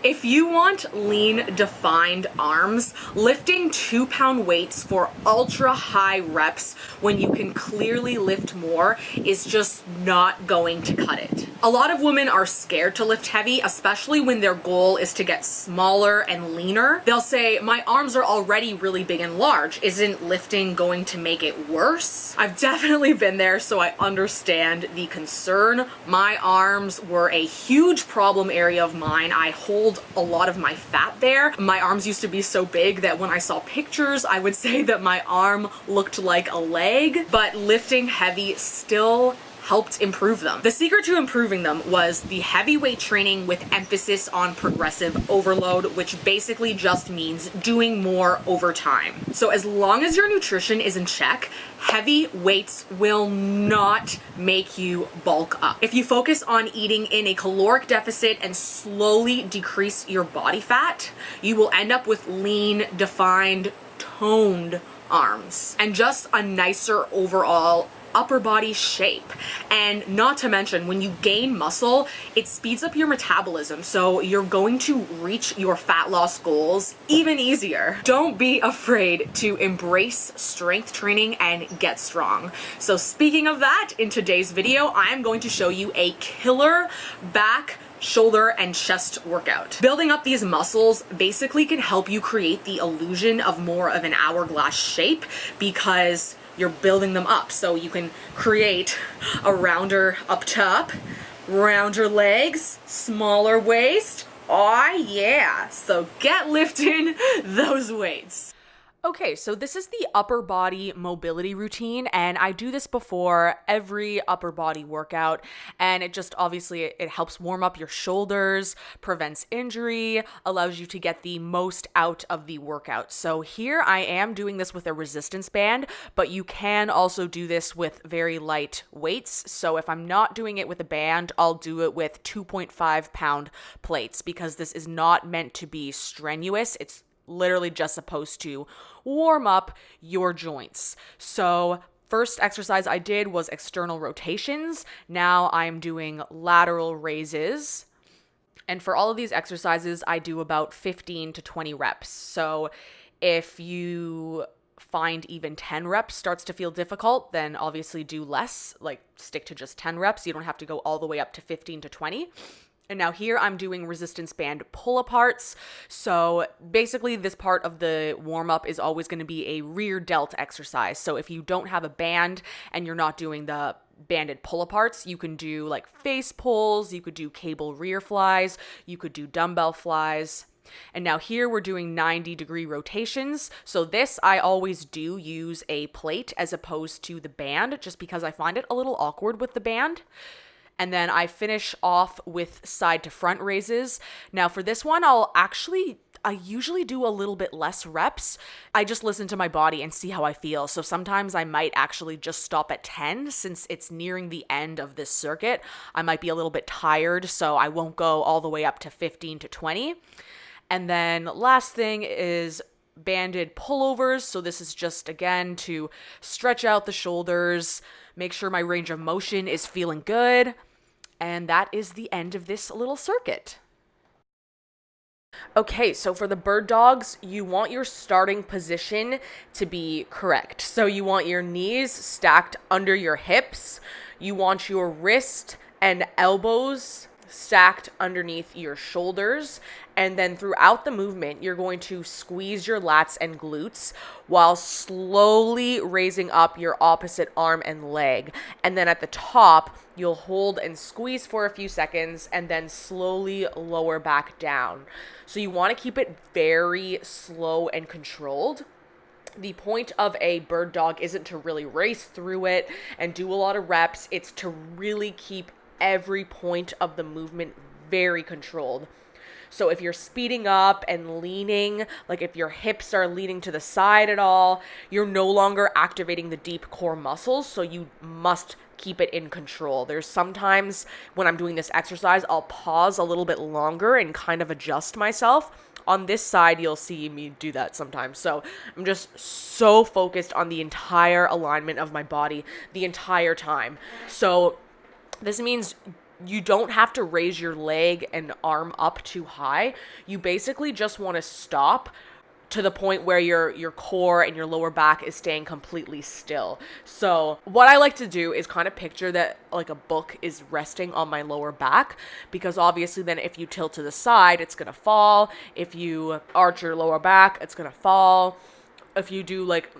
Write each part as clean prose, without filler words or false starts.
If you want lean, defined arms, lifting 2-pound weights for ultra high reps when you can clearly lift more is just not going to cut it. A lot of women are scared to lift heavy, especially when their goal is to get smaller and leaner. They'll say, my arms are already really big and large. Isn't lifting going to make it worse? I've definitely been there, so I understand the concern. My arms were a huge problem area of mine. I hold a lot of my fat there. My arms used to be so big that when I saw pictures, I would say that my arm looked like a leg, but lifting heavy still helped improve them. The secret to improving them was the heavyweight training with emphasis on progressive overload, which basically just means doing more over time. So as long as your nutrition is in check, heavy weights will not make you bulk up. If you focus on eating in a caloric deficit and slowly decrease your body fat, you will end up with lean, defined, toned arms and just a nicer overall upper body shape. And not to mention, when you gain muscle, it speeds up your metabolism, so you're going to reach your fat loss goals even easier. Don't be afraid to embrace strength training and get strong. So speaking of that, in today's video, I'm going to show you a killer back, shoulder, and chest workout. Building up these muscles basically can help you create the illusion of more of an hourglass shape because you're building them up, so you can create a rounder up top, rounder legs, smaller waist. Oh yeah, so get lifting those weights. Okay, so this is the upper body mobility routine, and I do this before every upper body workout, and it just obviously it helps warm up your shoulders, prevents injury, allows you to get the most out of the workout. So here I am doing this with a resistance band, but you can also do this with very light weights. So if I'm not doing it with a band, I'll do it with 2.5-pound plates because this is not meant to be strenuous. It's literally just supposed to warm up your joints. So first exercise I did was external rotations. Now I'm doing lateral raises. And for all of these exercises, I do about 15 to 20 reps. So if you find even 10 reps starts to feel difficult, then obviously do less, like stick to just 10 reps. You don't have to go all the way up to 15 to 20. And now here I'm doing resistance band pull-aparts. So basically this part of the warm-up is always going to be a rear delt exercise. So if you don't have a band and you're not doing the banded pull-aparts, you can do like face pulls, you could do cable rear flies, you could do dumbbell flies. And now here we're doing 90-degree rotations. So this I always do use a plate as opposed to the band, just because I find it a little awkward with the band. And then I finish off with side to front raises. Now for this one, I usually do a little bit less reps. I just listen to my body and see how I feel. So sometimes I might actually just stop at 10 since it's nearing the end of this circuit. I might be a little bit tired, so I won't go all the way up to 15 to 20. And then last thing is banded pullovers. So this is just, again, to stretch out the shoulders, make sure my range of motion is feeling good. And that is the end of this little circuit. Okay, so for the bird dogs, you want your starting position to be correct. So you want your knees stacked under your hips. You want your wrist and elbows stacked underneath your shoulders. And then throughout the movement, you're going to squeeze your lats and glutes while slowly raising up your opposite arm and leg. And then at the top, you'll hold and squeeze for a few seconds and then slowly lower back down. So you want to keep it very slow and controlled. The point of a bird dog isn't to really race through it and do a lot of reps. It's to really keep every point of the movement very controlled. So if you're speeding up and leaning, like if your hips are leaning to the side at all, you're no longer activating the deep core muscles, so you must keep it in control. There's sometimes when I'm doing this exercise, I'll pause a little bit longer and kind of adjust myself. On this side, you'll see me do that sometimes. So I'm just so focused on the entire alignment of my body the entire time. So this means you don't have to raise your leg and arm up too high. You basically just want to stop to the point where your core and your lower back is staying completely still. So what I like to do is kind of picture that like a book is resting on my lower back, because obviously then if you tilt to the side, it's going to fall. If you arch your lower back, it's going to fall. If you do like,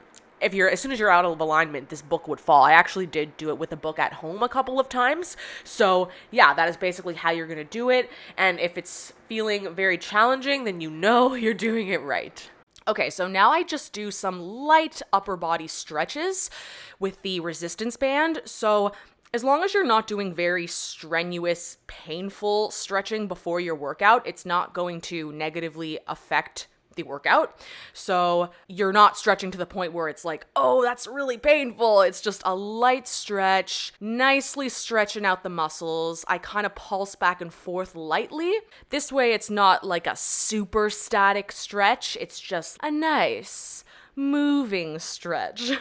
as soon as you're out of alignment, this book would fall. I actually did do it with a book at home a couple of times. So yeah, that is basically how you're going to do it. And if it's feeling very challenging, then you know you're doing it right. Okay, so now I just do some light upper body stretches with the resistance band. So as long as you're not doing very strenuous, painful stretching before your workout, it's not going to negatively affect the workout. So you're not stretching to the point where it's like, oh, that's really painful. It's just a light stretch, nicely stretching out the muscles. I kind of pulse back and forth lightly. This way it's not like a super static stretch. It's just a nice moving stretch.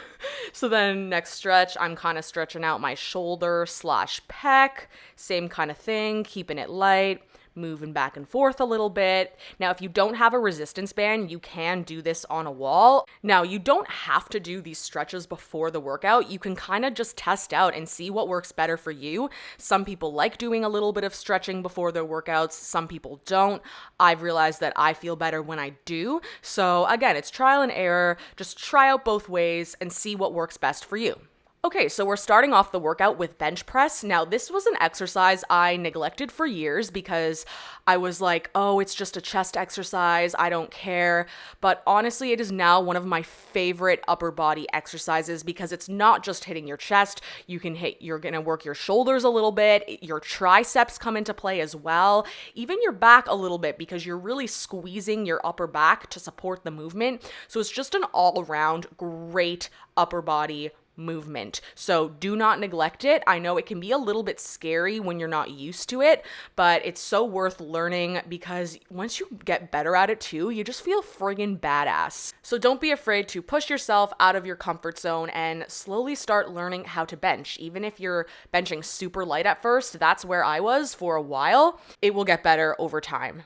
So then next stretch, I'm kind of stretching out my shoulder / pec. Same kind of thing, keeping it light, moving back and forth a little bit. Now, if you don't have a resistance band, you can do this on a wall. Now, you don't have to do these stretches before the workout. You can kind of just test out and see what works better for you. Some people like doing a little bit of stretching before their workouts. Some people don't. I've realized that I feel better when I do. So again, it's trial and error. Just try out both ways and see what works best for you. Okay, so we're starting off the workout with bench press. Now, this was an exercise I neglected for years because I was like, oh, it's just a chest exercise, I don't care. But honestly, it is now one of my favorite upper body exercises because it's not just hitting your chest. You're gonna work your shoulders a little bit, your triceps come into play as well, even your back a little bit because you're really squeezing your upper back to support the movement. So it's just an all-around great upper body movement. So do not neglect it. I know it can be a little bit scary when you're not used to it, but it's so worth learning because once you get better at it too, you just feel friggin' badass. So don't be afraid to push yourself out of your comfort zone and slowly start learning how to bench. Even if you're benching super light at first, that's where I was for a while. It will get better over time.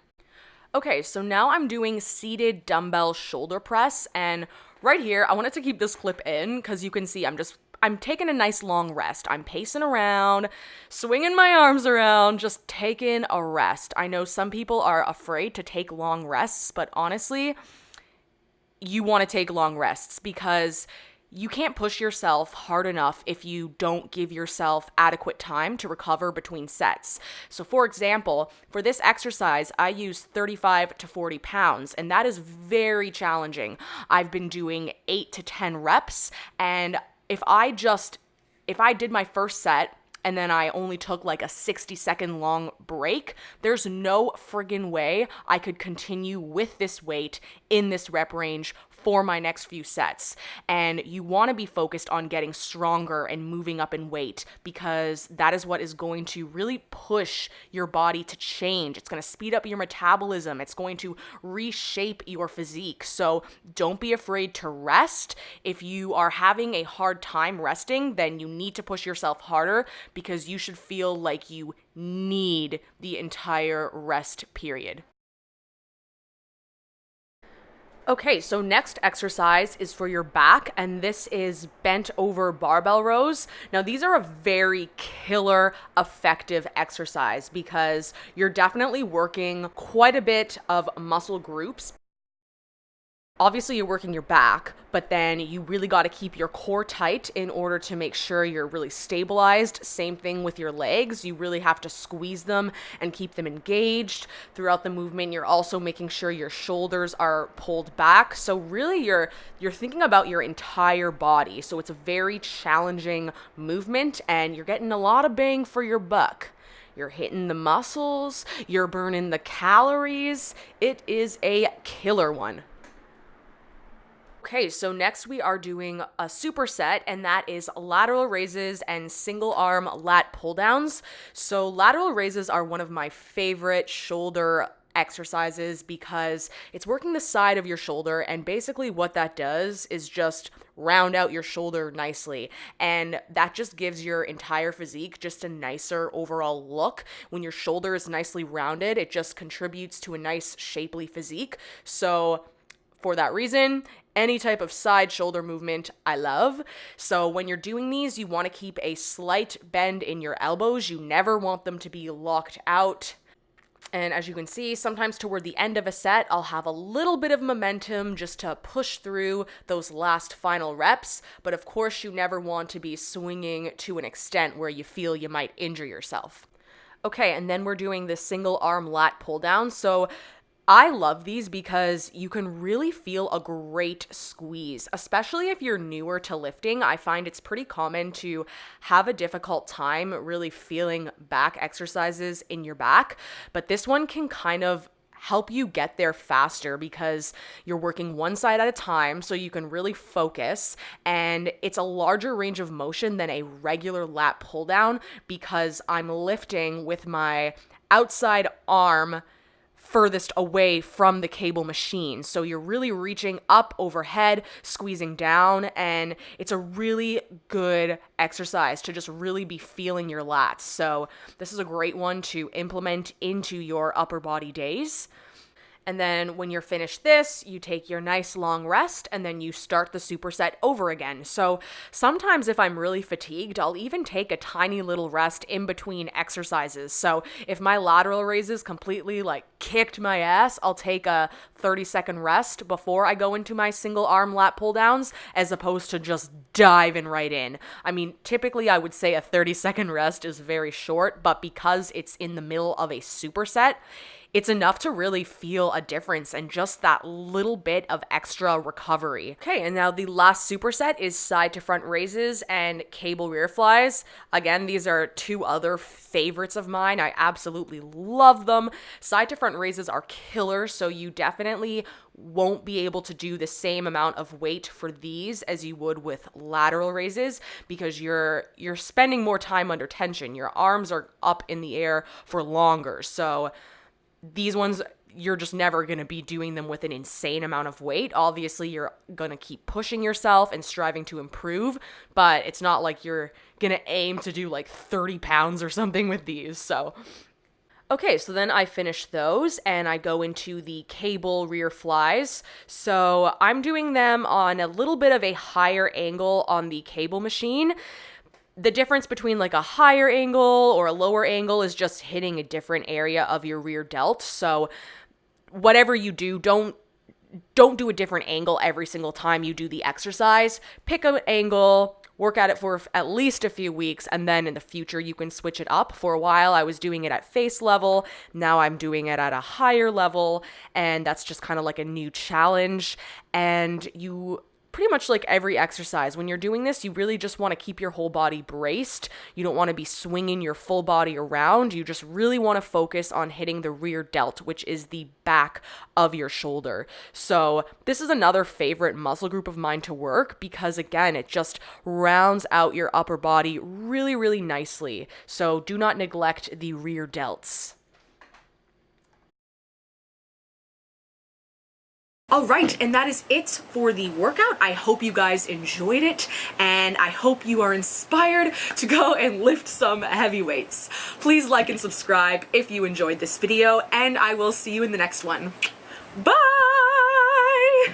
Okay, so now I'm doing seated dumbbell shoulder press, and right here, I wanted to keep this clip in because you can see I'm taking a nice long rest. I'm pacing around, swinging my arms around, just taking a rest. I know some people are afraid to take long rests, but honestly, you want to take long rests because you can't push yourself hard enough if you don't give yourself adequate time to recover between sets. So for example, for this exercise, I use 35 to 40 pounds, and that is very challenging. I've been doing 8 to 10 reps, and if I did my first set and then I only took like a 60-second long break, there's no friggin' way I could continue with this weight in this rep range for my next few sets. And you want to be focused on getting stronger and moving up in weight because that is what is going to really push your body to change. It's going to speed up your metabolism. It's going to reshape your physique. So don't be afraid to rest. If you are having a hard time resting, then you need to push yourself harder because you should feel like you need the entire rest period. Okay, so next exercise is for your back, and this is bent over barbell rows. Now, these are a very killer effective exercise because you're definitely working quite a bit of muscle groups. Obviously, you're working your back, but then you really got to keep your core tight in order to make sure you're really stabilized. Same thing with your legs. You really have to squeeze them and keep them engaged throughout the movement. You're also making sure your shoulders are pulled back. So really, you're thinking about your entire body. So it's a very challenging movement, and you're getting a lot of bang for your buck. You're hitting the muscles, you're burning the calories. It is a killer one. Okay, so next we are doing a superset, and that is lateral raises and single arm lat pull downs. So lateral raises are one of my favorite shoulder exercises because it's working the side of your shoulder, and basically what that does is just round out your shoulder nicely, and that just gives your entire physique just a nicer overall look. When your shoulder is nicely rounded, it just contributes to a nice shapely physique. So for that reason, any type of side shoulder movement I love. So when you're doing these, you want to keep a slight bend in your elbows. You never want them to be locked out. And as you can see, sometimes toward the end of a set, I'll have a little bit of momentum just to push through those last final reps. But of course, you never want to be swinging to an extent where you feel you might injure yourself. Okay, and then we're doing the single arm lat pull down. So I love these because you can really feel a great squeeze, especially if you're newer to lifting. I find it's pretty common to have a difficult time really feeling back exercises in your back, but this one can kind of help you get there faster because you're working one side at a time, so you can really focus, and it's a larger range of motion than a regular lat pull down because I'm lifting with my outside arm furthest away from the cable machine. So you're really reaching up overhead, squeezing down, and it's a really good exercise to just really be feeling your lats. So this is a great one to implement into your upper body days. And then when you're finished this, you take your nice long rest and then you start the superset over again. So sometimes if I'm really fatigued, I'll even take a tiny little rest in between exercises. So if my lateral raises completely kicked my ass, I'll take a 30-second rest before I go into my single arm lat pull downs, as opposed to just diving right in. I mean, typically I would say a 30-second rest is very short, but because it's in the middle of a superset, it's enough to really feel a difference and just that little bit of extra recovery. Okay, and now the last superset is side to front raises and cable rear flies. Again, these are two other favorites of mine. I absolutely love them. Side to front raises are killer, so you definitely won't be able to do the same amount of weight for these as you would with lateral raises because you're spending more time under tension. Your arms are up in the air for longer. So these ones, you're just never going to be doing them with an insane amount of weight. Obviously, you're going to keep pushing yourself and striving to improve, but it's not like you're going to aim to do 30 pounds or something with these. So okay, so then I finish those and I go into the cable rear flies. So I'm doing them on a little bit of a higher angle on the cable machine. The difference between a higher angle or a lower angle is just hitting a different area of your rear delt. So whatever you do, don't do a different angle every single time you do the exercise. Pick an angle, work at it for at least a few weeks, and then in the future you can switch it up. For a while I was doing it at face level, now I'm doing it at a higher level, and that's just kind of like a new challenge. And you pretty much like every exercise, when you're doing this, you really just want to keep your whole body braced. You don't want to be swinging your full body around. You just really want to focus on hitting the rear delt, which is the back of your shoulder. So this is another favorite muscle group of mine to work because, again, it just rounds out your upper body really, really nicely. So do not neglect the rear delts. All right, and that is it for the workout. I hope you guys enjoyed it, and I hope you are inspired to go and lift some heavy weights. Please like and subscribe if you enjoyed this video, and I will see you in the next one. Bye!